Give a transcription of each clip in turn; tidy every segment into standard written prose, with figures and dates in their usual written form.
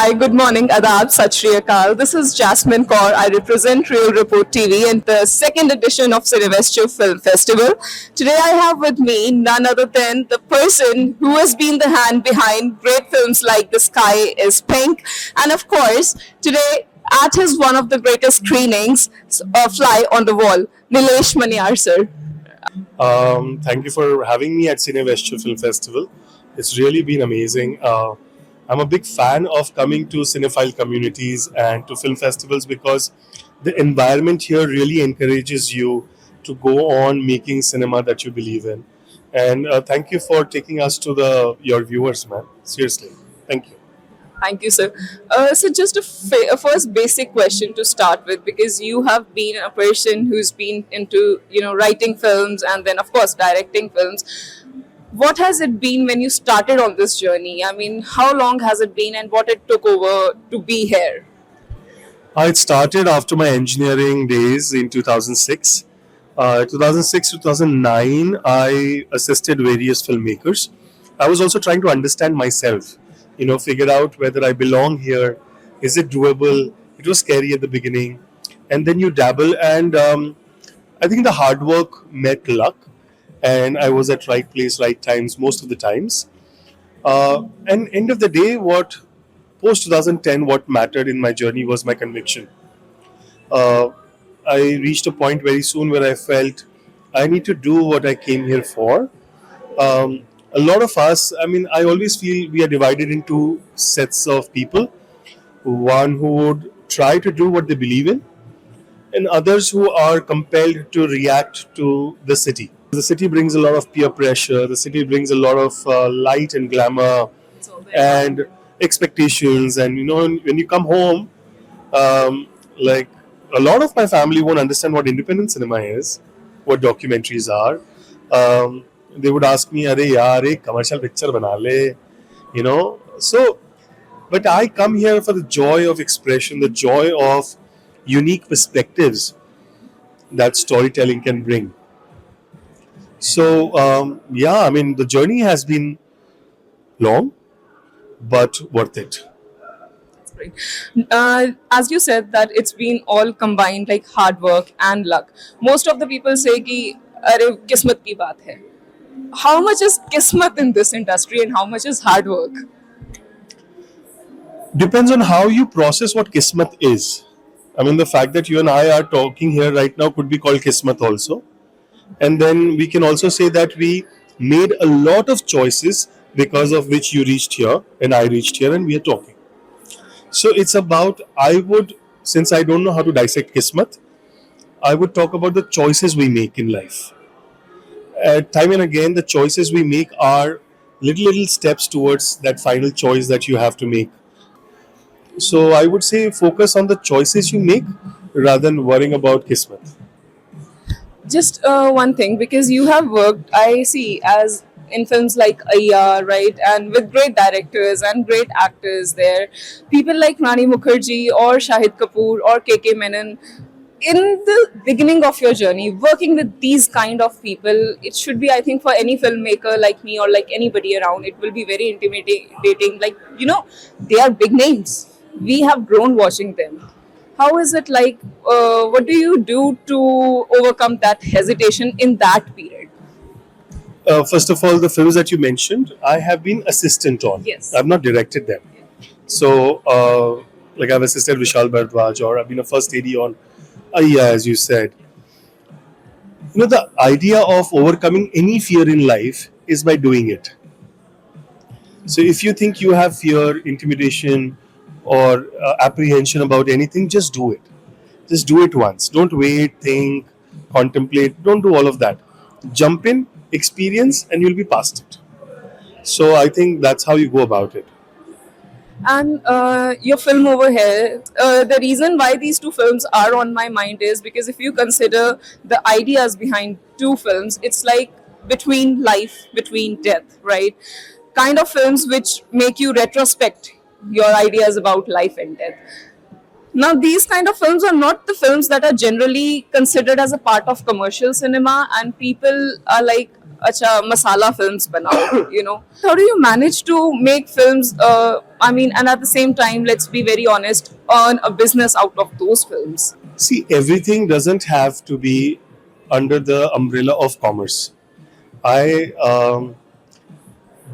Hi, good morning, Adab, Sat Shri Akal. This is Jasmine Kaur. I represent Real Report TV and the second edition of Cinevesture Film Festival. Today I have with me none other than the person who has been the hand behind great films like The Sky is Pink. And of course, today at his one of the greatest screenings, Fly on the Wall, Nilesh Maniyar, sir. Thank you for having me at Cinevesture Film Festival. It's really been amazing. I'm a big fan of coming to cinephile communities and to film festivals because the environment here really encourages you to go on making cinema that you believe in. And thank you for taking us to your viewers, man. Seriously, thank you. Thank you, sir. So, just a first basic question to start with, because you have been a person who's been into, writing films and then, of course, directing films. What has it been when you started on this journey? I mean, how long has it been and what it took over to be here? It started after my engineering days in 2006. 2006, 2009, I assisted various filmmakers. I was also trying to understand myself, figure out whether I belong here. Is it doable? It was scary at the beginning. And then you dabble, and I think the hard work met luck, and I was at right place, right times most of the times. And end of the day, what post 2010, what mattered in my journey was my conviction. Uh, I reached a point very soon where I felt I need to do what I came here for. A lot of us, I mean, I always feel we are divided into sets of people. One who would try to do what they believe in, and others who are compelled to react to the city. The city brings a lot of peer pressure, the city brings a lot of light and glamour and expectations. And when you come home, like a lot of my family won't understand what independent cinema is, what documentaries are. They would ask me, "Arey yaar, ek commercial picture bana le," So, but I come here for the joy of expression, the joy of unique perspectives that storytelling can bring. So, yeah, I mean, the journey has been long, but worth it. Right. As you said that it's been all combined like hard work and luck. Most of the people say कि अरे किस्मत की बात है. How much is kismat in this industry and how much is hard work? Depends on how you process what kismat is. I mean, the fact that you and I are talking here right now could be called kismat also. And then we can also say that we made a lot of choices because of which you reached here and I reached here and we are talking. So it's about, since I don't know how to dissect kismat, I would talk about the choices we make in life. Time and again, the choices we make are little steps towards that final choice that you have to make. So I would say focus on the choices you make rather than worrying about kismat. Just one thing, because you have worked, I see, as in films like Ayya, right, and with great directors and great actors there, people like Rani Mukherjee or Shahid Kapoor or KK Menon. In the beginning of your journey, working with these kind of people, it should be, I think, for any filmmaker like me or like anybody around, it will be very intimidating. Like, they are big names. We have grown watching them. How is it like? What do you do to overcome that hesitation in that period? First of all, the films that you mentioned, I have been assistant on. Yes. I've not directed them. So, like I've assisted Vishal Bhardwaj, or I've been a first AD on Ayya, as you said. The idea of overcoming any fear in life is by doing it. So, if you think you have fear, intimidation, or apprehension about anything, just do it. Just do it once. Don't wait, think, contemplate. Don't do all of that. Jump in, experience, and you'll be past it. So I think that's how you go about it. And your film over here, the reason why these two films are on my mind is because if you consider the ideas behind two films, it's like between life, between death, right? Kind of films which make you retrospect your ideas about life and death. Now, these kind of films are not the films that are generally considered as a part of commercial cinema, and people are like, acha, masala films banao, How do you manage to make films, I mean, and at the same time, let's be very honest, earn a business out of those films. See, everything doesn't have to be under the umbrella of commerce. I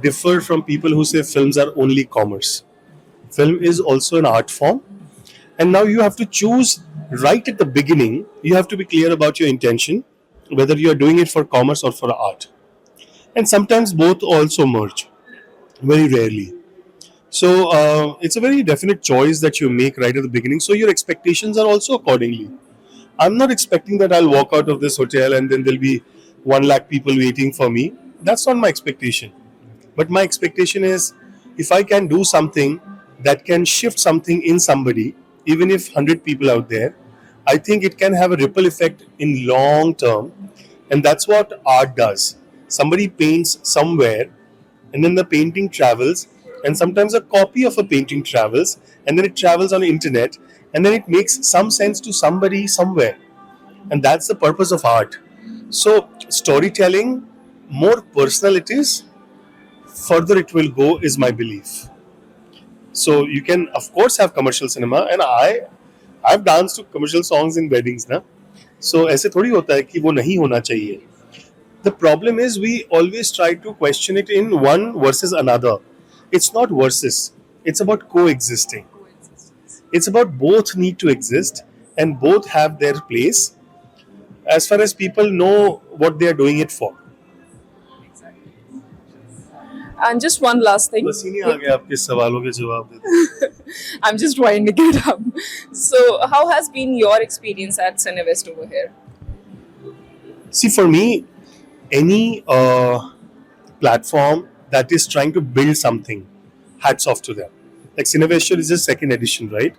differ from people who say films are only commerce. Film is also an art form, and now you have to choose right at the beginning. You have to be clear about your intention, whether you are doing it for commerce or for art. And sometimes both also merge, very rarely. So it's a very definite choice that you make right at the beginning. So your expectations are also accordingly. I'm not expecting that I'll walk out of this hotel and then there'll be 1 lakh people waiting for me. That's not my expectation. But my expectation is if I can do something that can shift something in somebody, even if 100 people out there, I think it can have a ripple effect in long term. And that's what art does. Somebody paints somewhere, and then the painting travels, and sometimes a copy of a painting travels, and then it travels on the internet, and then it makes some sense to somebody somewhere. And that's the purpose of art. So storytelling, more personal it is, further it will go, is my belief. So you can of course have commercial cinema, and I've danced to commercial songs in weddings ना. So ऐसे थोड़ी होता है कि वो नहीं होना चाहिए. The problem is we always try to question it in one versus another. It's not versus. It's about coexisting. It's about both need to exist and both have their place as far as people know what they are doing it for. And just one last thing. बस ही नहीं आ गया आपके सवालों के जवाब देते. I'm just winding it up. So, how has been your experience at Cinevest over here? See, for me, any platform that is trying to build something, hats off to them. Like Cinevest is just second edition, right?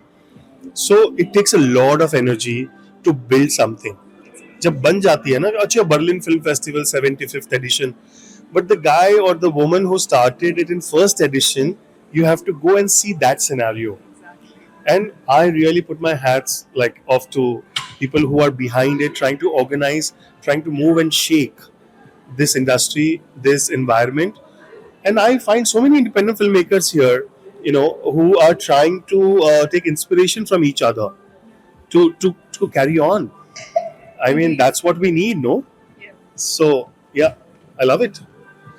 So it takes a lot of energy to build something. जब बन जाती है ना, अच्छा Berlin film festival 75th edition, but the guy or the woman who started it in first edition, you have to go and see that scenario. And I really put my hats like off to people who are behind it, trying to organize, trying to move and shake this industry, this environment. And I find so many independent filmmakers here, who are trying to take inspiration from each other to carry on. I mean, that's what we need, no? So yeah, I love it.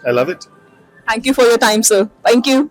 I love it. Thank you for your time, sir. Thank you.